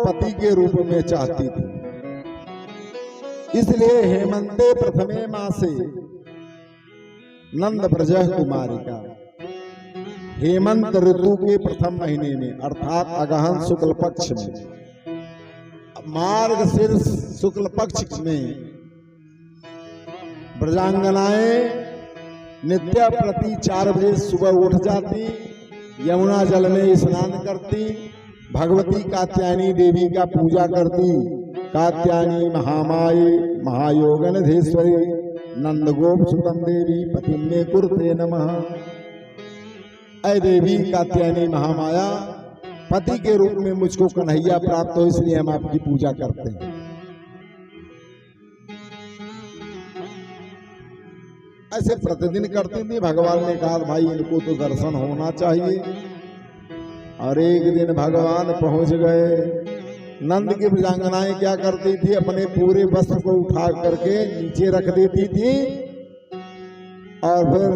पति के रूप में चाहती थी। इसलिए हेमंते प्रथमे मासे नंद ब्रजः कुमारिका, हेमंत ऋतु के प्रथम महीने में अर्थात अगहन शुक्ल पक्ष में, मार्गशीर्ष शुक्ल पक्ष में ब्रजांगनाएं नित्य प्रति 4 बजे सुबह उठ जाती, यमुना जल में स्नान करती, भगवती कात्यायनी देवी का पूजा करती। कात्यायनी महामाये महायोगनिधेश्वरी नंदगोप सुतम देवी पतिन्ने कुरुते नमः। ऐ देवी कात्यायनी महामाया, पति के रूप में मुझको कन्हैया प्राप्त हो, इसलिए हम आपकी पूजा करते हैं। ऐसे प्रतिदिन करती थी। भगवान ने कहा भाई इनको तो दर्शन होना चाहिए। और एक दिन भगवान पहुंच गए। नंद की ब्रजांगनाएं क्या करती थी, अपने पूरे वस्त्र को उठा करके नीचे रख देती थी और फिर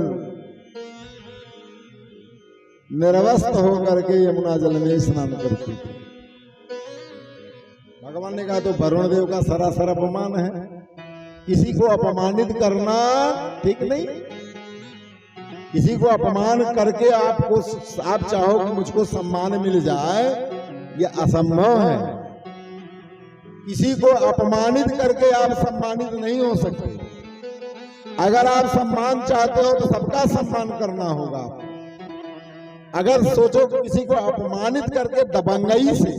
निर्वस्त्र होकर के यमुना जल में स्नान करती थी। भगवान ने कहा तो वरुण देव का सरासर अपमान है, किसी को अपमानित करना ठीक नहीं। किसी को अपमान करके आप चाहो कि मुझको सम्मान मिल जाए, यह असंभव है। किसी को अपमानित करके आप सम्मानित नहीं हो सकते। अगर आप सम्मान चाहते हो तो सबका सम्मान करना होगा। अगर सोचो कि किसी को अपमानित करके दबंगई से,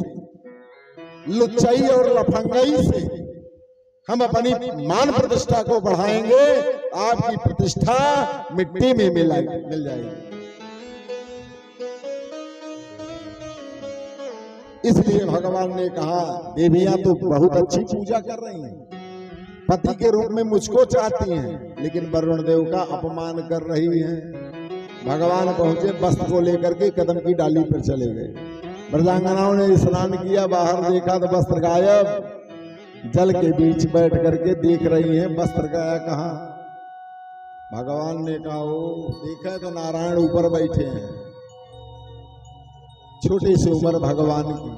लुच्चाई और लफंगई से हम अपनी मान प्रतिष्ठा को बढ़ाएंगे, आपकी प्रतिष्ठा मिट्टी में मिल जाएगी। इसलिए भगवान ने कहा देवियां तो बहुत अच्छी पूजा कर रही हैं, पति के रूप में मुझको चाहती हैं, लेकिन वरुण देव का अपमान कर रही हैं। भगवान पहुंचे, वस्त्र को लेकर के कदम की डाली पर चले गए। ब्रजांगनाओं ने स्नान किया, बाहर देखा तो वस्त्र गायब। जल के बीच बैठ करके देख रही हैं वस्त्र गया कहाँ। भगवान ने कहा वो देखा तो नारायण ऊपर बैठे हैं। छोटी सी उम्र भगवान की।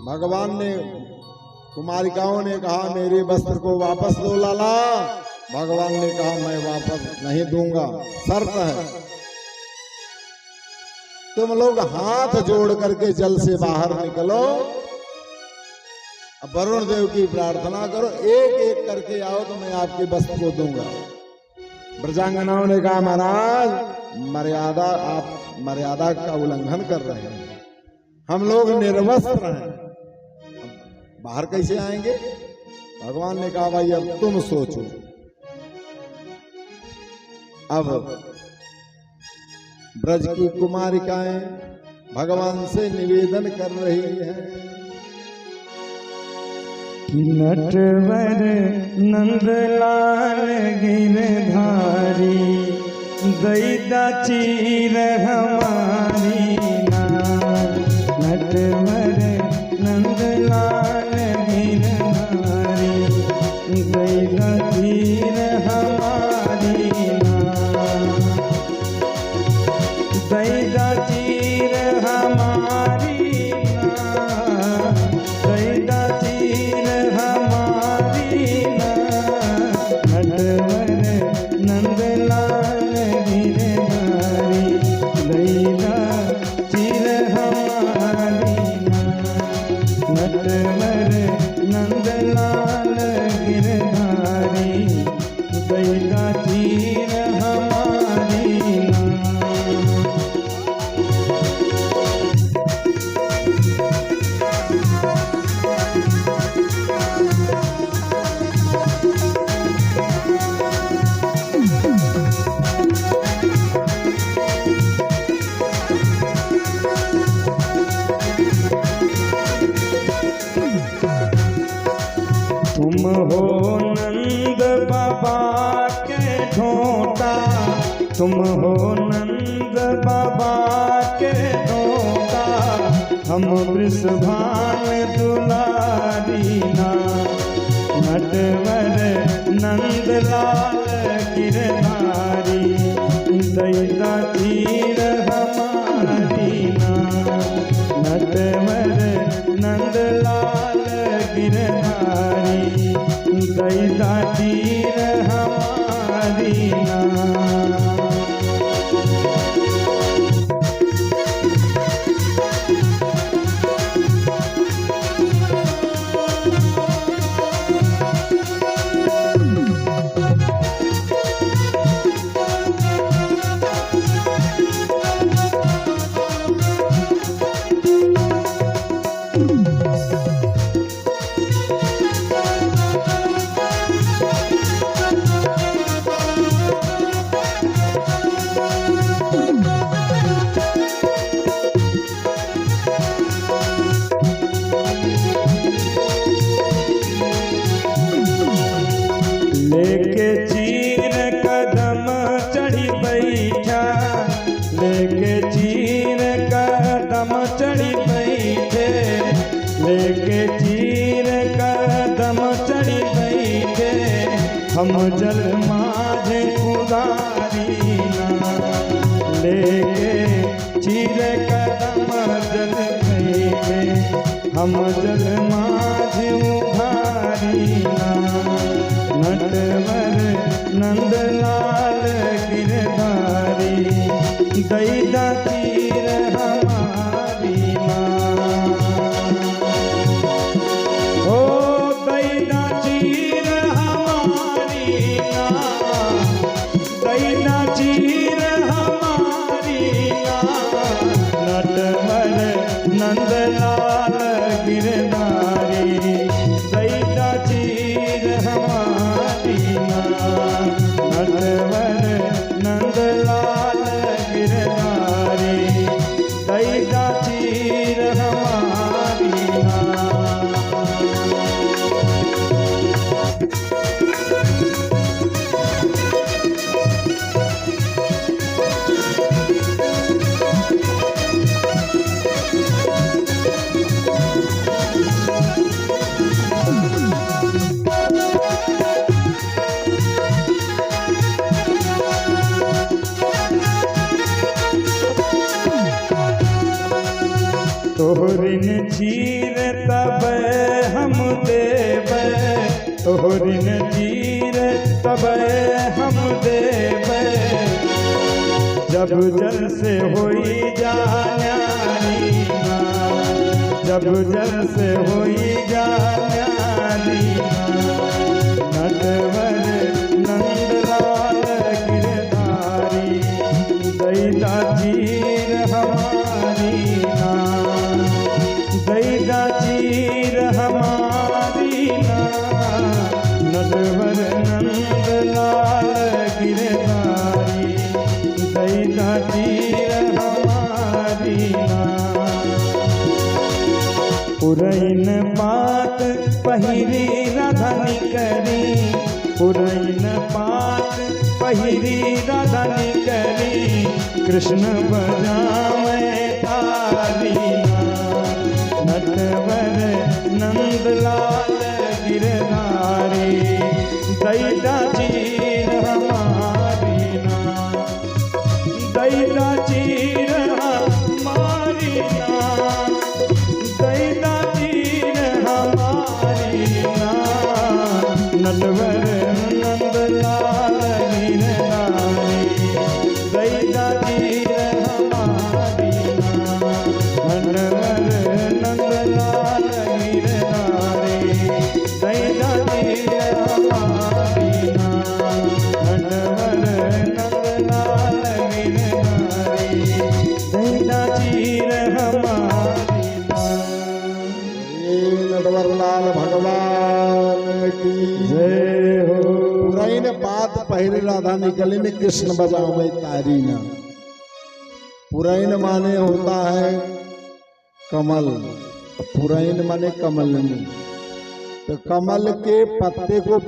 भगवान ने, कुमारिकाओं ने कहा मेरे वस्त्र को वापस दो लाला। भगवान ने कहा मैं वापस नहीं दूंगा, शर्त है तुम लोग हाथ जोड़ करके जल से बाहर निकलो, अब वरुण देव की प्रार्थना करो, एक एक करके आओ तो मैं आपके वस्त्र को दूंगा। ब्रजांगनाओं ने कहा महाराज मर्यादा, आप मर्यादा का उल्लंघन कर रहे हैं, हम लोग निर्वस्त्र हैं, बाहर कैसे आएंगे। भगवान ने कहा भाई अब तुम सोचो। अब ब्रज की कुमारिकाएं भगवान से निवेदन कर रही हैं कि नटवर नंदलाल गिरधारी दैदा चीर हमारी नार। नटवर नंदलाल गिरधारी दैदा चीर हमारी नार। दैदा चीर हमारी नार, दैदा चीर हमारी नार। नटवर नंदलाल गिरधारी दैदा चीर हमारी नार। नटवर नंदलाल गिरधारी दैदा चीर हमारी नार। तुम हो नंद बाबा के ढोटा, तुम हो नंद बाबा के ढोटा। हम वृषभान दुलारी नार। नटवर नंदलाल गिरधारी दैदा चीर हमारी नार। चढ़ी बैठे, लेके चीर कदम चढ़ी बैठे, हम जल माझे उदारी ना। लेके चीर कदम जल बैठे, हम जल माझे उधारी ना। नटवर नंदलाल गिरधारी, दैदा तीर हमारी माँ। ओ दैदा चीर हमारी माँ, दैदा चीर हमारी माँ। नटवर नंदलाल गिरधारी, दैदा चीर हमारी माँ। नटवर नंदलाल गिरधारी, दैदा चीर हमारी नाम। तोहरिन चीर तब हम देव, तोहरिन चीर तब हम देव। जब जल से होई जा न्यारी माँ, जब जल से होई जा न्यारी माँ। नटवर नंदलाल गिरधारी, दैदा चीर हमारी नाम। दैदा चीर हमारी नाम। नटवर नंदलाल गिरधारी, दैदा चीर हमारी नाम। पुरैन पात पहिरी राधानी करी, पुरैन पात पहिरी राधानी करी। कृष्ण बजावे तारी नाम। नटवर नंदलाल गिरधारी, दैदा चीर हमारी नाम। दैदा चीर हमारी नाम। दैदा चीर हमारी नाम। नटवर नंदलाल गिरधारी, दैदा चीर हमारी नाम। नटवर नंदलाल गिरधारी, दैदा चीर हमारी नाम। नटवर नंदलाल गिरधारी, दैदा चीर हमारी नाम। नटवरलाल भगवान की जय हो। पुरैन पात पहिरी राधा निकली में कृष्ण बजावे तारी ना। पुरैन माने होता है कमल, पुरैन माने कमलनी। तो कमल के पत्ते को